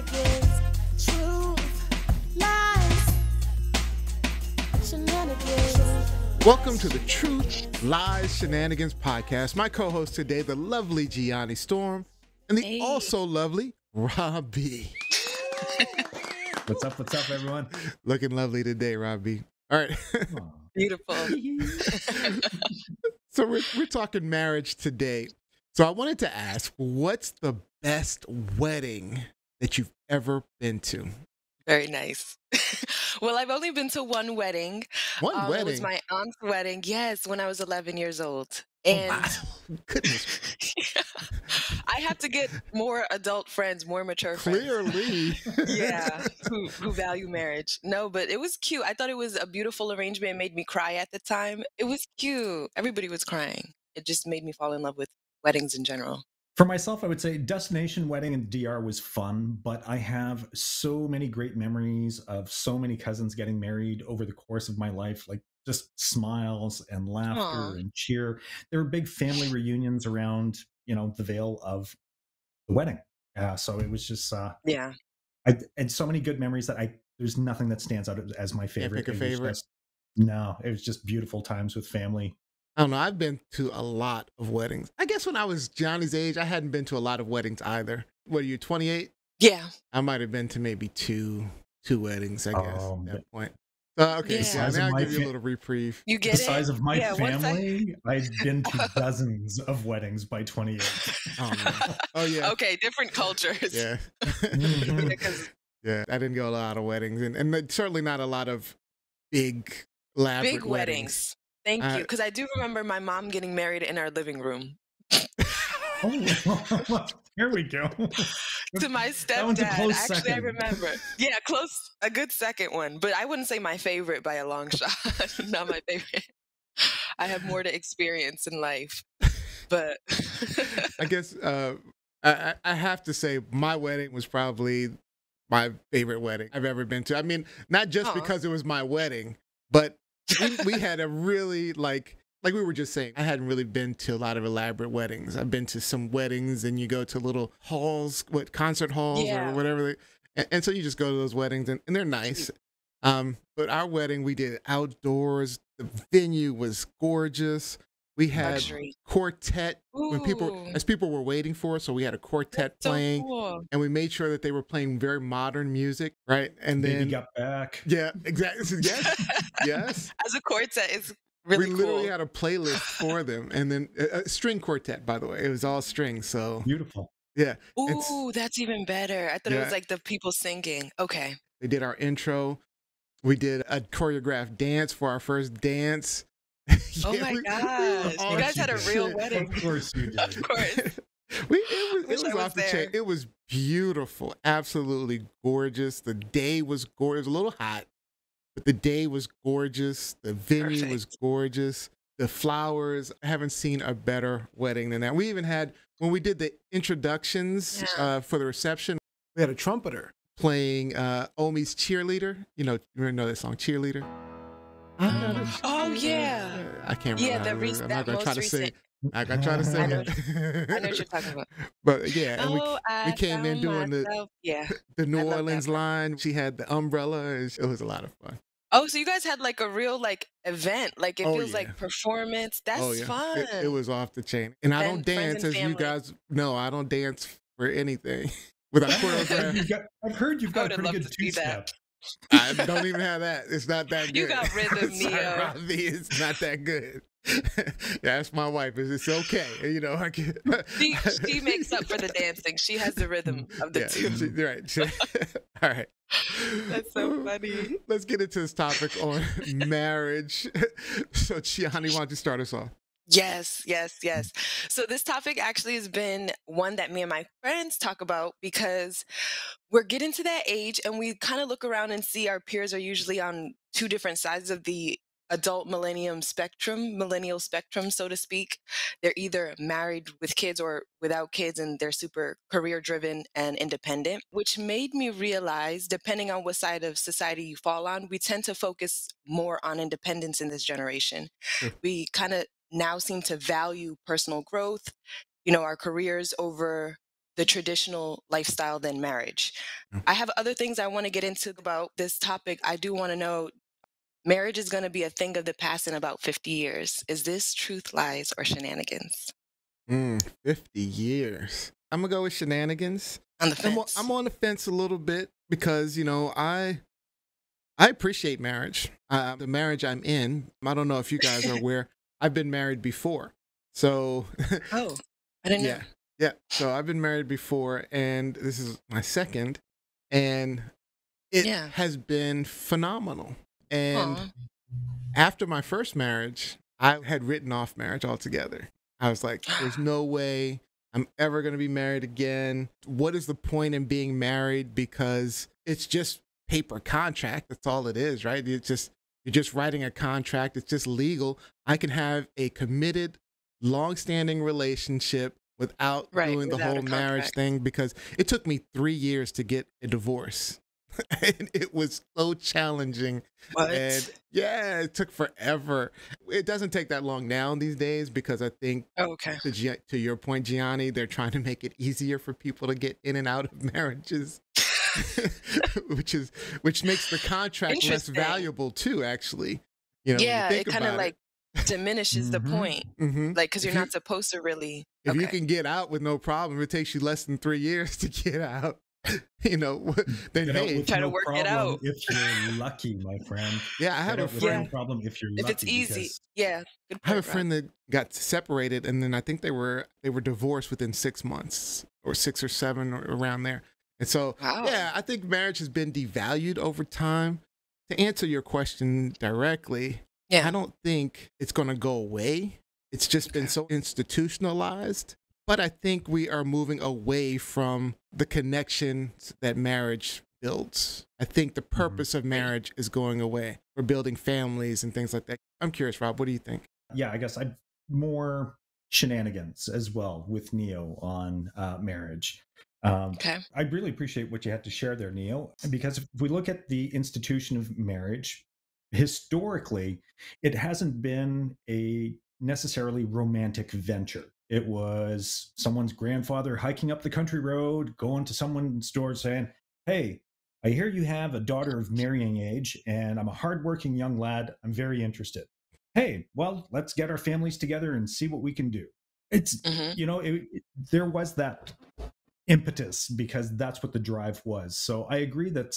Shenanigans, truth, lies, shenanigans. Welcome to the Truth, Lies, Shenanigans podcast. My co-host today, the lovely Gianni Storm, and the also lovely Robbie. What's up, everyone? Looking lovely today, Robbie. All right. Beautiful. So we're talking marriage today. So I wanted to ask, what's the best wedding that you've ever been to? Very nice. Well, I've only been to one wedding. One wedding? It was my aunt's wedding, yes, when I was 11 years old. And wow. Goodness. I have to get more adult friends, more mature friends. Clearly. Yeah, who value marriage. No, but it was cute. I thought it was a beautiful arrangement. It made me cry at the time. It was cute. Everybody was crying. It just made me fall in love with weddings in general. For myself, I would say destination wedding in DR was fun, but I have so many great memories of so many cousins getting married over the course of my life, like just smiles and laughter and cheer. There were big family reunions around, the veil of the wedding. So it was just, yeah. I had so many good memories that there's nothing that stands out as my favorite. Pick a favorite? It was just beautiful times with family. I don't know. I've been to a lot of weddings. I guess when I was Johnny's age, I hadn't been to a lot of weddings either. What are you, 28? Yeah. I might have been to maybe two weddings, I guess, at that point. Okay, yeah. So now I'll give you a little reprieve. You get the size of my family, I've been to dozens of weddings by 28. Oh, yeah. Okay, different cultures. Yeah. Yeah, I didn't go to a lot of weddings, and certainly not a lot of big, elaborate weddings. Thank you, because I do remember my mom getting married in our living room. Oh, here we go. To my stepdad. Actually, I remember. Yeah, a good second one, but I wouldn't say my favorite by a long shot. Not my favorite. I have more to experience in life, but I guess I have to say my wedding was probably my favorite wedding I've ever been to. I mean, not just because it was my wedding, but we had a really like we were just saying, I hadn't really been to a lot of elaborate weddings. I've been to some weddings and you go to little halls, concert halls or whatever. And so you just go to those weddings and they're nice. But our wedding, we did outdoors. The venue was gorgeous. We had quartet when people were waiting for us. So we had a quartet playing, and we made sure that they were playing very modern music, right? And then Got back. Yeah, exactly. Yes. As a quartet, it's really cool. We literally had a playlist for them, and then a string quartet, by the way. It was all strings, so beautiful. Yeah. Ooh, that's even better. I thought it was like the people singing. Okay. They did our intro. We did a choreographed dance for our first dance. Oh my gosh. You guys had a real wedding. Of course you did. Of course. It was off the chain. It was beautiful. Absolutely gorgeous. The day was gorgeous. It was a little hot, but the day was gorgeous. The venue was gorgeous. The flowers. I haven't seen a better wedding than that. We even had, when we did the introductions for the reception, we had a trumpeter playing Omi's Cheerleader. You know that song, Cheerleader? Oh, yeah. I can't remember. I'm not going to try to sing. I'm going to try to sing it. I know what you're talking about. But yeah, and we came in doing the New Orleans line. She had the umbrella. It was a lot of fun. Oh, so you guys had like a real event. Like it feels like performance. That's fun. It was off the chain. And I don't dance, as you guys know. I don't dance for anything without choreograph. I've heard you've got a pretty good two-step. I don't even have that. It's not that good. You got rhythm, Nio. Robbie, it's not that good. Yeah, that's my wife. It's okay. I can. She makes up for the dancing. She has the rhythm of the two. Right. All right. That's so funny. Let's get into this topic on marriage. So, Gianni, why don't you start us off? Yes. So this topic actually has been one that me and my friends talk about because we're getting to that age and we kind of look around and see our peers are usually on two different sides of the adult millennial spectrum, so to speak. They're either married with kids or without kids, and they're super career driven and independent, which made me realize, depending on what side of society you fall on, we tend to focus more on independence in this generation. We kind of now seem to value personal growth, our careers over the traditional lifestyle than marriage. I have other things I want to get into about this topic. I do want to know, marriage is going to be a thing of the past in about 50 years. Is this truth, lies, or shenanigans? 50 years. I'm gonna go with shenanigans. On the fence. I'm on the fence a little bit because, you know, I appreciate marriage. The marriage I'm in, I don't know if you guys are aware, I've been married before. So, Oh, I didn't know. yeah, yeah. So I've been married before, and this is my second, and it Yeah. has been phenomenal. And Aw. after my first marriage, I had written off marriage altogether. I was like, there's no way I'm ever going to be married again. What is the point in being married? Because it's just paper contract. That's all it is, right? You're just writing a contract. It's just legal. I can have a committed, long-standing relationship without Right, doing the without a whole marriage contract. thing, because it took me 3 years to get a divorce. And it was so challenging. What? And yeah, it took forever. It doesn't take that long now these days, because I think Oh, okay. to your point, Gianni, they're trying to make it easier for people to get in and out of marriages, which makes the contract less Interesting. valuable too, actually. You know, when you Yeah, think it kind of about like diminishes the point. Mhm. Like, because If you're you- not supposed to really. If you Okay. can get out with no problem, it takes you less than 3 years to get out. You know, then Get out hey, with Try to no work it problem out. if you're lucky, my friend. yeah, I have Get a out with no friend. problem if you're If lucky. it's easy. because Yeah. Good I have a point, Rob. friend that got separated, and then I think they were divorced within 6 months, or 6 or 7, or around there. And so, Wow. yeah, I think marriage has been devalued over time. To answer your question directly, Yeah. I don't think it's going to go away. It's just been so institutionalized. But I think we are moving away from the connections that marriage builds. I think the purpose of marriage is going away. We're building families and things like that. I'm curious, Rob, what do you think? yeah, I guess I'm more shenanigans as well with Neo on marriage. Okay. I really appreciate what you had to share there, Neo, because if we look at the institution of marriage, historically, it hasn't been a necessarily romantic venture. It was someone's grandfather hiking up the country road, going to someone's door saying, "Hey, I hear you have a daughter of marrying age, and I'm a hardworking young lad. I'm very interested. Hey, well, let's get our families together and see what we can do." It's, Hmm. there was that impetus because that's what the drive was. So I agree that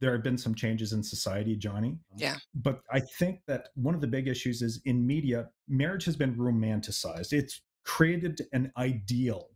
there have been some changes in society, Johnny. Yeah. But I think that one of the big issues is in media, marriage has been romanticized. It's created an ideal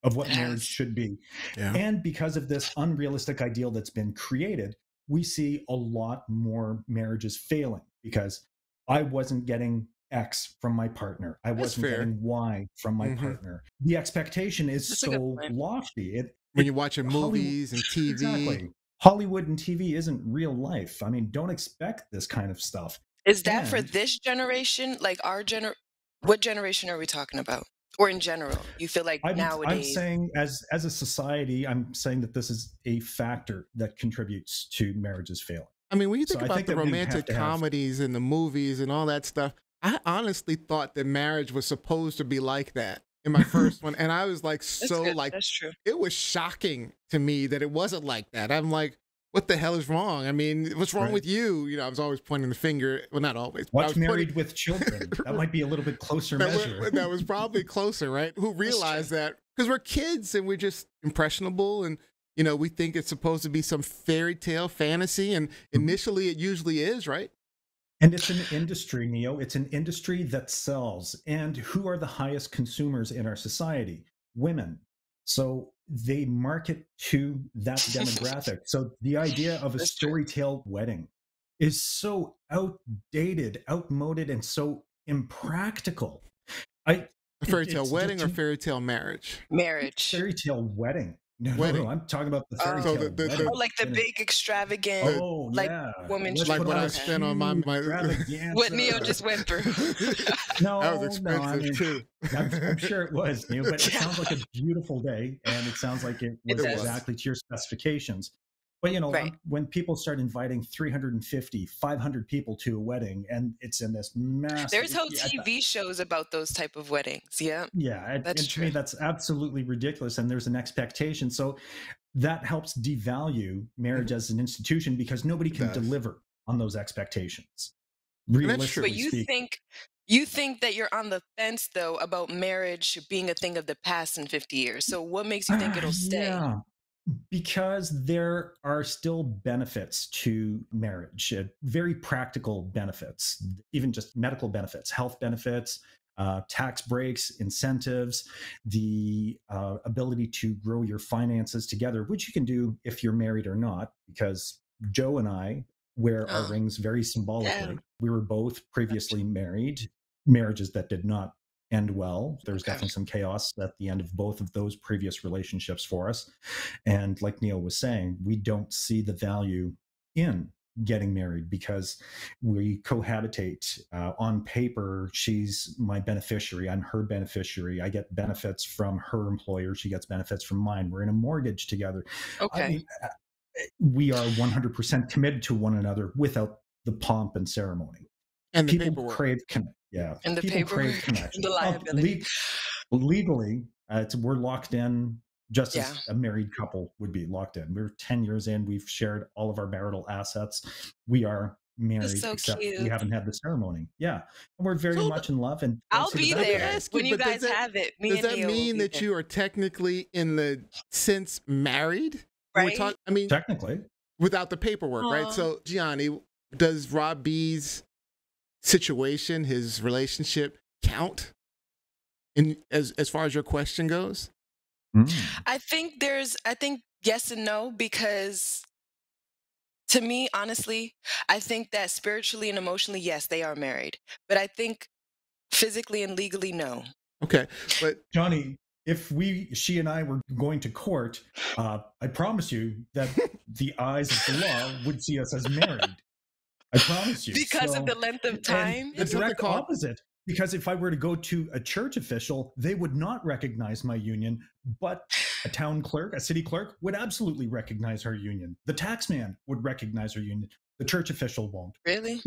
of what It marriage has. should be. Yeah. And because of this unrealistic ideal that's been created, we see a lot more marriages failing because I wasn't getting X from my partner. I wasn't fair. getting Y from my Mhm. partner. The expectation is That's a good so point. lofty. When you're watching Hollywood- movies and TV, Exactly. Hollywood and TV isn't real life. I mean, don't expect this kind of stuff. Is that for And- this generation? Like what generation are we talking about? Or in general? You feel like I'm nowadays? saying as a society, I'm saying that this is a factor that contributes to marriages failing. I mean, when you So think I about think the that we have romantic to have- comedies and the movies and all that stuff, I honestly thought that marriage was supposed to be like that in my first one. And I was like, That's so good. like, That's true. it was shocking to me that it wasn't like that. I'm like, what the hell is wrong? I mean, what's wrong Right. with you? You know, I was always pointing the finger. Well, not always. but I Watch was pointing- Married with Children. That might be a little bit closer measure. that was probably closer, right? Who realized that because we're kids and we're just impressionable, and you know, we think it's supposed to be some fairy tale fantasy, and initially it usually is, right? And it's an industry, Neo. It's an industry that sells. And who are the highest consumers in our society? Women. So they market to that demographic. So the idea of a That's true. storytale wedding is so outdated, outmoded, and so impractical. A fairy tale it's wedding just or fairy tale marriage? Marriage. fairy tale wedding. No, Wedding. I'm talking about the fairy Oh. tale So the- wedding. Oh, like the big extravagant. Oh, like yeah. woman Let's trip. Like put what on I a spent on my- huge my- extravaganza. What Neo just went through. No, That was no, I expensive mean, too. I'm sure it was, Neil, but it Yeah. sounds like a beautiful day, and it sounds like it was does. exactly to your specifications. But, you know, Right. when people start inviting 350, 500 people to a wedding, and it's in this massive, There's whole TV shows about those type of weddings. Yeah, yeah, that's and to me, true. that's absolutely ridiculous. And there's an expectation. So that helps devalue marriage Mhm. as an institution because nobody It can does. deliver on those expectations. And that's true. But Realistically speaking. you think that you're on the fence though about marriage being a thing of the past in 50 years. So what makes you think it'll stay? Yeah, because there are still benefits to marriage, very practical benefits, even just medical benefits, health benefits, tax breaks, incentives, the ability to grow your finances together, which you can do if you're married or not, because Joe and I wear our Oh, rings very yeah. symbolically. We were both Gotcha. previously married, marriages that did not end well. There's Okay. definitely some chaos at the end of both of those previous relationships for us. And like Neil was saying, we don't see the value in getting married because we cohabitate. On paper, she's my beneficiary. I'm her beneficiary. I get benefits from her employer. She gets benefits from mine. We're in a mortgage together. I Okay. mean, we are 100% committed to one another without the pomp and ceremony. And the People paperwork. crave yeah, And the people crave paperwork, connection. the liability. Legally, we're locked in just Yeah. as a married couple would be locked in. We're 10 years in. We've shared all of our marital assets. We are That's married, so except we cute. haven't had the ceremony. Yeah. And we're very So much in love and don't I'll see the be let me benefit there of it. ask you, when you but guys have it. Me does and that Neil will mean be that there. you are technically in the sense married? When we're Right? talking, I mean, Technically, without the paperwork, right? Aw. So, Gianni, does Rob B's situation, his relationship, count in as far as your question goes? I think yes and no, because to me, honestly, I think that spiritually and emotionally, yes, they are married. But I think physically and legally, no. Okay, but Johnny, if she and I were going to court, I promise you that the eyes of the law would see us as married. I promise you. Because of So, the length of and time? the there's something direct called opposite, because if I were to go to a church official, they would not recognize my union, but a town clerk, a city clerk, would absolutely recognize her union. The taxman would recognize her union. The church official won't. Really?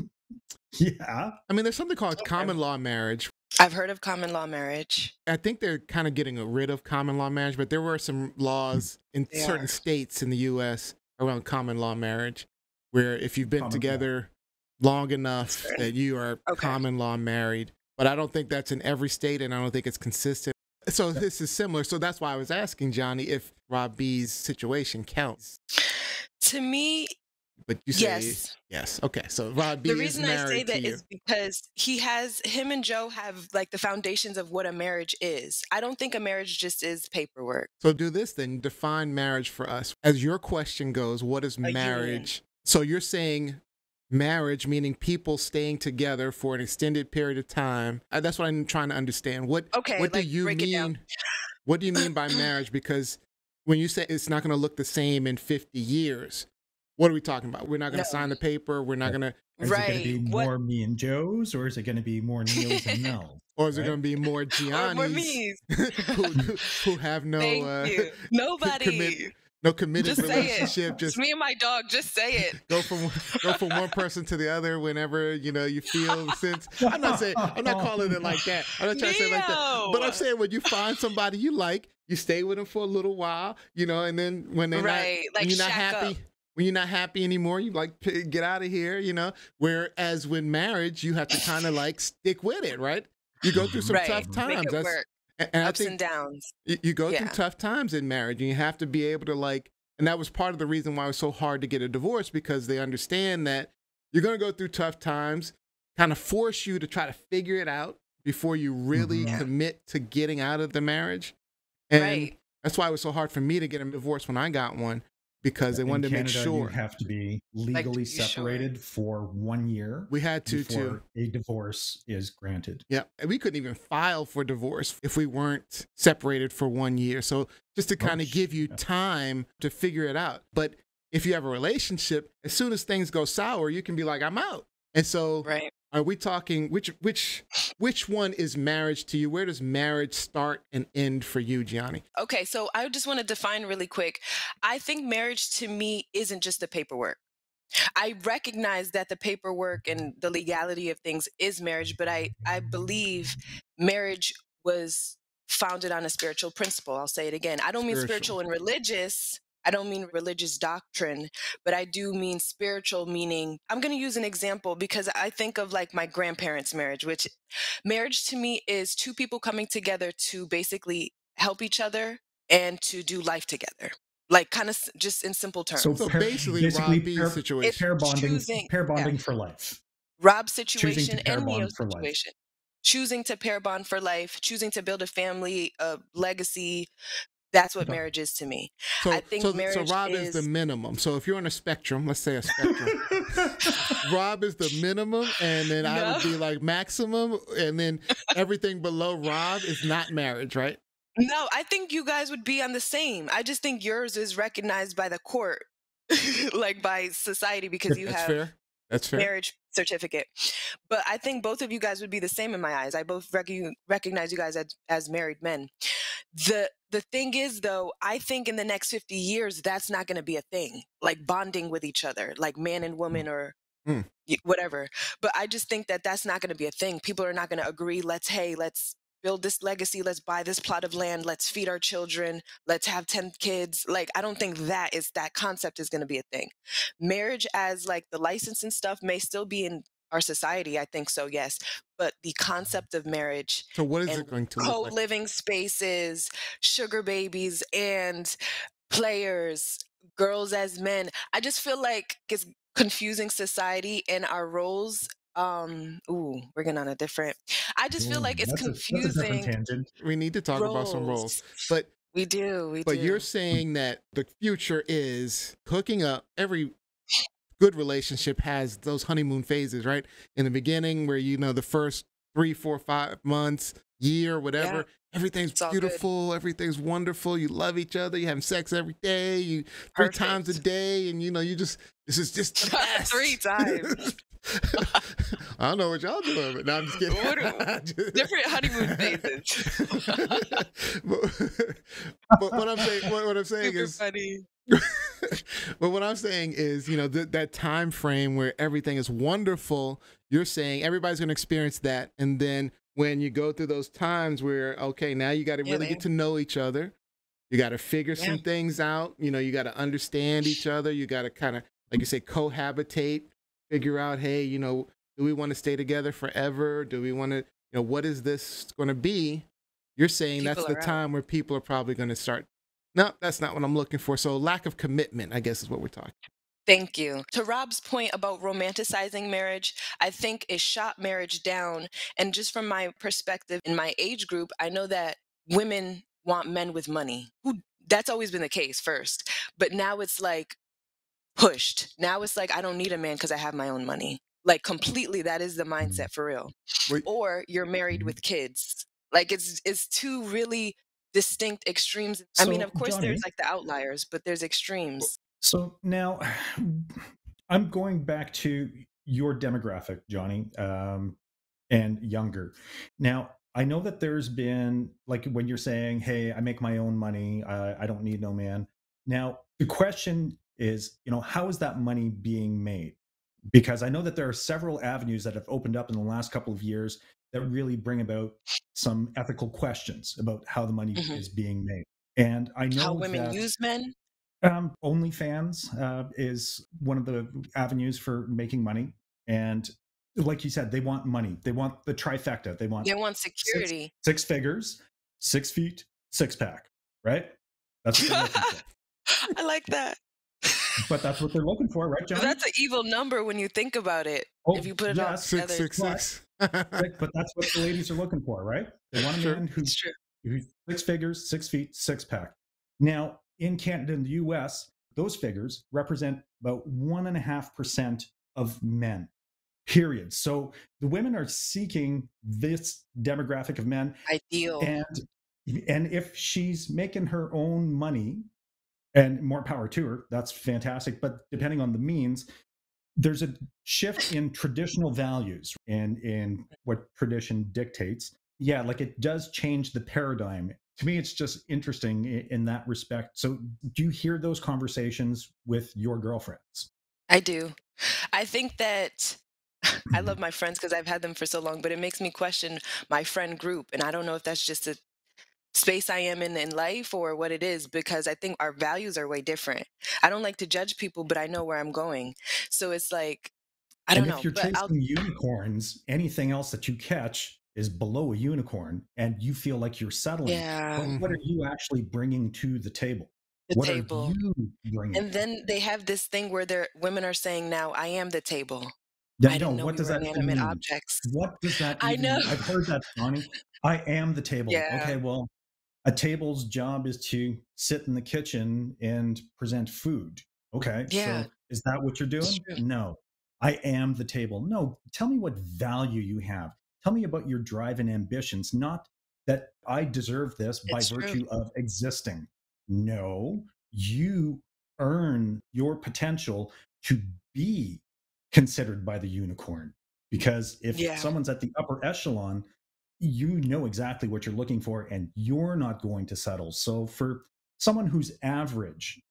Yeah. I mean, there's something called Okay. common law marriage. I've heard of common law marriage. I think they're kind of getting rid of common law marriage, but there were some laws in They certain are. states in the U.S. around common law marriage, where if you've been Common law. together long enough Certain. that you are Okay. common law married. But I don't think that's in every state, and I don't think it's consistent. So this is similar. So that's why I was asking Johnny if Rob B's situation counts. To me, But you say yes. yes. Okay, so Rob B The is reason I say married to that you. is because him and Joe have like the foundations of what a marriage is. I don't think a marriage just is paperwork. So do this then. Define marriage for us. As your question goes, what is A union. marriage? So you're saying marriage, meaning people staying together for an extended period of time. That's what I'm trying to understand. What Okay, do like, you break it down. mean? What do you mean by marriage? Because when you say it's not going to look the same in 50 years, what are we talking about? We're not going No. to sign the paper. We're not going to, Is it going to Right. be What more me and Joe's, or is it going to be more Neil's and Mel's? or is it Right? going to be more or more Giannis me's. who have no Thank you. Nobody. no committed Just say it. relationship? It's me and my dog. Just say it. go from one person to the other whenever you feel the sense. I'm not calling it like that. I'm not trying to say it like that. But I'm Neo. saying when you find somebody you like, you stay with them for a little while, and then when they're Right, not, like when you're not shack happy. up. When you're not happy anymore, you like get out of here, Whereas with marriage, you have to kind of like stick with it, right? You go through some Right. tough Make times. it work. And I Ups think and downs. you go through Yeah. tough times in marriage, and you have to be able to and that was part of the reason why it was so hard to get a divorce, because they understand that you're going to go through tough times, kind of force you to try to figure it out before you really Mhm. commit to getting out of the marriage. And Right. that's why it was so hard for me to get a divorce when I got one, because they wanted In to make Canada, sure. you have to be legally be sure. separated for 1 year We had to before too. a divorce is granted. Yeah, and we couldn't even file for divorce if we weren't separated for 1 year. So just to kind of give you yeah. time to figure it out. But if you have a relationship, as soon as things go sour, you can be like, I'm out. And so Right. Are we talking which one is marriage to you? Where does marriage start and end for you, Gianni? Okay, so I just want to define really quick. I think marriage to me isn't just the paperwork. I recognize that the paperwork and the legality of things is marriage, but I believe marriage was founded on a spiritual principle. I'll say it again. I don't mean Spiritual. spiritual and religious. I don't mean religious doctrine, but I do mean spiritual, meaning I'm going to use an example because I think of like my grandparents' marriage, which marriage to me is two people coming together to basically help each other and to do life together. Like kind of just in simple So terms. So basically, basically, Rob B's situation. Choosing, pair yeah, bonding for life. Rob's Choosing situation to pair and bond Neo's for life. situation. Choosing to pair bond for life, choosing to build a family, a legacy. That's what Okay. marriage is to me. I So think so marriage Rob is the is minimum. So if you're on a spectrum, let's say a spectrum, Rob is the minimum, and then I no, would be like maximum, and then everything below Rob is not marriage, right? no. I think you guys would be on the same. I just think yours is recognized by the court, like by society, because you That's have fair. That's fair. marriage certificate. But I think both of you guys would be the same in my eyes. I both recognize you guys as married men. The thing is though, I think in the next 50 years that's not going to be a thing. Like bonding with each other, like man and woman or Hmm. whatever. But I just think that that's not going to be a thing. People are not going to agree, let's build this legacy, let's buy this plot of land, let's feed our children, let's have 10 kids. Like I don't think that concept is going to be a thing. Marriage as like the license and stuff may still be in our society, I think so, yes. But the concept of marriage So what is and it going to look like? co-living spaces, sugar babies and players, girls as men, I just feel like it's confusing society and our roles. We're getting on a different. I just feel Ooh, like it's that's a different confusing tangent. We need to talk about some roles, roles. but We you're do. saying that the future is hooking up. Every good relationship has those honeymoon phases, right? In the beginning, where the first 3, 4, 5 months, year, Yeah, whatever, everything's it's all good. beautiful, everything's wonderful. You love each other. You having sex every day. You 3 times a Perfect. day, and this is just the best. 3 times. I don't know what y'all doing, but no, I'm just kidding. Different honeymoon phases. but what I'm saying Super is, funny. but what I'm saying is, that time frame where everything is wonderful. You're saying everybody's going to experience that, and then when you go through those times where, okay, now you got to Yeah, really man. get to know each other. You got to figure Yeah. some things out. You got to understand each other. You got to kind of, like you say, cohabitate. Figure out, hey, do we want to stay together forever? Do we want to, what is this going to be? You're saying that's People the are out. time where people are probably going to start. No, that's not what I'm looking for. So lack of commitment, I guess, is what we're talking. Thank you. To Rob's point about romanticizing marriage, I think it shot marriage down. And just from my perspective in my age group, I know that women want men with money. That's always been the case first. But now it's like pushed. Now it's like I don't need a man because I have my own money. Like completely, that is the mindset for real. Wait, Or you're married with kids. Like it's two really distinct extremes. I mean, So, of course, there's Johnny, like the outliers, but there's extremes. so now I'm going back to your demographic, Johnny, and younger. Now, I know that there's been, like, when you're saying, hey, I make my own money, I don't need no man. Now, the question is, how is that money being made? Because I know that there are several avenues that have opened up in the last couple of years that really bring about some ethical questions about how the money Mhm. is being made. And I How know women that use men. OnlyFans is one of the avenues for making money. And like you said, they want money. They want the trifecta. They want They want six security. six figures, 6 feet, six pack, right? That's what they're looking for. I like that. But that's what they're looking for, right, But Johnny? that's an evil number when you think about it. If Oh, you put it all yes, together. 666. but that's what the ladies are looking for, right? They want a Sure. man It's true. who's 6 figures, 6 feet, six pack. Now, in Canada and the US, those figures represent about 1.5% of men, period. So the women are seeking this demographic of men. Ideal. And if she's making her own money, and more power to her, that's fantastic. But depending on the means, there's a shift in traditional values and in what tradition dictates. Yeah, like it does change the paradigm. To me, it's just interesting in that respect. So, do you hear those conversations with your girlfriends? I do. I think that I love my friends because I've had them for so long, but it makes me question my friend group. And I don't know if that's just a space I am in life or what it is, because I think our values are way different. I don't like to judge people, but I know where I'm going. So it's like, I don't And if know, you're but I'll, chasing unicorns, anything else that you catch is below a unicorn, and you feel like you're settling. But yeah, what are Mhm. you actually bringing to the table? the What are table. you bringing? And then they have this thing where women are saying now, I am the table. Yeah, I no, didn't know what we does were that even inanimate mean? objects. What does that I even know. mean? I've heard that, Johnny. I am the table. Yeah. Okay, well, a table's job is to sit in the kitchen and present food. Okay, Yeah. so is that what you're It's doing? true. No. I am the table. No, tell me what value you have. Tell me about your drive and ambitions, not that I deserve this by It's true. virtue of existing. No, you earn your potential to be considered by the unicorn. Because if Yeah. someone's at the upper echelon, you know exactly what you're looking for and you're not going to settle. So for someone who's average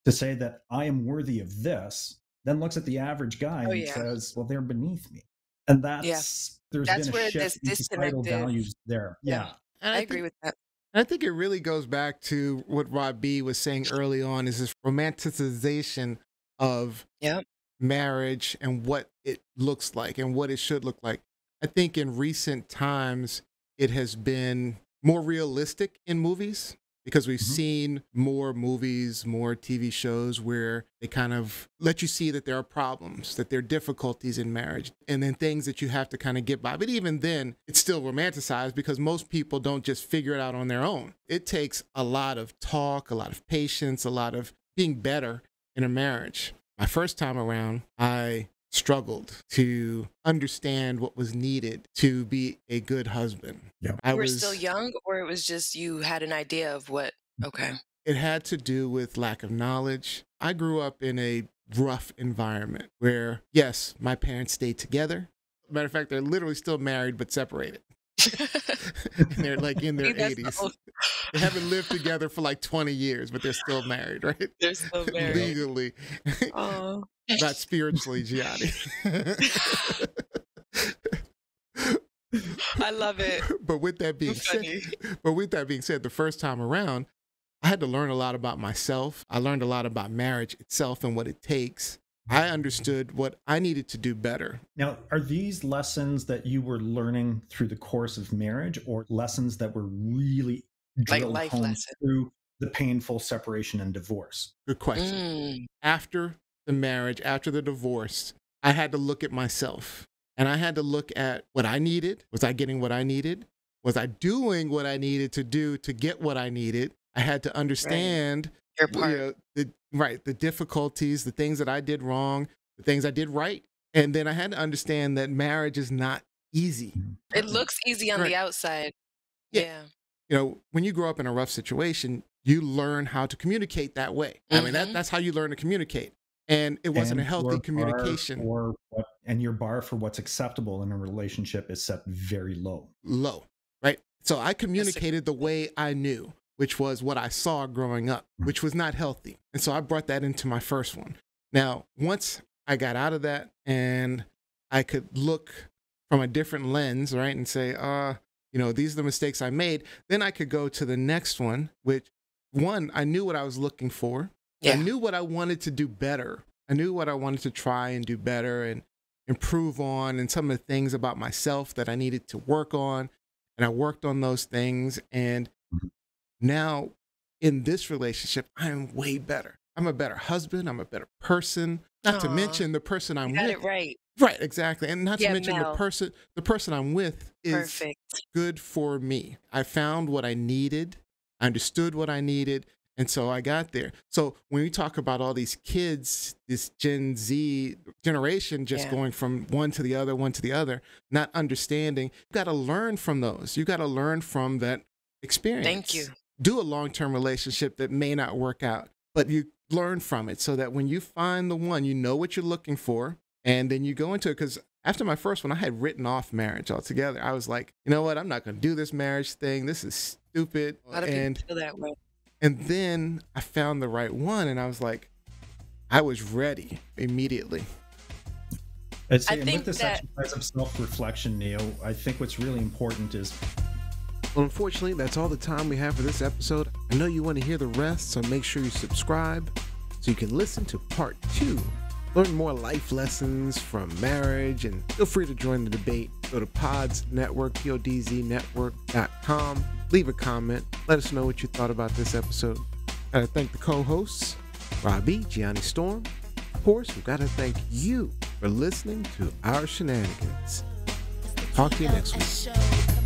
to say that I am worthy of this, then looks at the average guy Oh, and yeah. says, well, they're beneath me. And Yeah. there's been That's a where this shift in societal disconnect is. values there. Yeah. Yeah. And I agree with that. I think it really goes back to what Rob B was saying early on, is this romanticization of Yep. marriage and what it looks like and what it should look like. I think in recent times, it has been more realistic in movies because we've Mhm. seen more movies, more TV shows where they kind of let you see that there are problems, that there are difficulties in marriage, and then things that you have to kind of get by. But even then, it's still romanticized because most people don't just figure it out on their own. It takes a lot of talk, a lot of patience, a lot of being better in a marriage. My first time around, I struggled to understand what was needed to be a good husband. Yeah. I You were still was, young, or it was just you had an idea of what? Okay. it had to do with lack of knowledge. I grew up in a rough environment where, yes, my parents stayed together. Matter of fact, they're literally still married but separated. And they're like in their See, that's the 80s. old. They haven't lived together for like 20 years, but they're still married, right? They're still married. Legally, Oh. not spiritually, Gianni. I love it. But with that being said, Funny. the first time around, I had to learn a lot about myself. I learned a lot about marriage itself and what it takes. I understood what I needed to do better. Now, are these lessons that you were learning through the course of marriage or lessons that were really Like drilled life home lesson. through the painful separation and divorce? Good question. Mm. After the marriage, after the divorce, I had to look at myself and I had to look at what I needed. Was I getting what I needed? Was I doing what I needed to do to get what I needed? I had to understand Your you part. know, the difficulties, the things that I did wrong, the things I did right. And then I had to understand that marriage is not easy. It looks easy on Right. the outside. Yeah. Yeah. When you grow up in a rough situation, you learn how to communicate that way. I mean, Mhm. that's how you learn to communicate. And it wasn't a And healthy your communication. your bar for what's acceptable in a relationship is set very low. Low, right? So I communicated the way I knew, which was what I saw growing up, which was not healthy. And so I brought that into my first one. Now, once I got out of that and I could look from a different lens, right, and say, these are the mistakes I made, then I could go to the next one, which one, I knew what I was looking for. I Yeah. knew what I wanted to do better. I knew what I wanted to try and do better and improve on, and some of the things about myself that I needed to work on. And I worked on those things. And now in this relationship, I am way better. I'm a better husband. I'm a better person. Not to Aw. mention the person I'm You got with. it right. Right, exactly. And not to Yeah, mention Mel. the person I'm with is Perfect. good for me. I found what I needed. I understood what I needed. And so I got there. So when we talk about all these kids, this Gen Z generation just Yeah. going from one to the other, not understanding, you got to learn from those. You got to learn from that experience. Thank you. Do a long-term relationship that may not work out, but you learn from it so that when you find the one, you know what you're looking for. And then you go into it, because after my first one, I had written off marriage altogether. I was like, you know what? I'm not going to do this marriage thing. This is stupid. A lot of people feel that way. And then I found the right one, and I was like, I was ready immediately. I'd say, I and think with this that- exercise of self-reflection, Nio, I think what's really important is, Well, unfortunately, that's all the time we have for this episode. I know you want to hear the rest, so make sure you subscribe so you can listen to part 2. Learn more life lessons from marriage, and feel free to join the debate. Go to Pods Network, podznetwork.com. Leave a comment. Let us know what you thought about this episode. Gotta thank the co-hosts, Robbie, Gianni Storm. Of course, we've got to thank you for listening to our shenanigans. Talk to you next week. TLSLiveShow.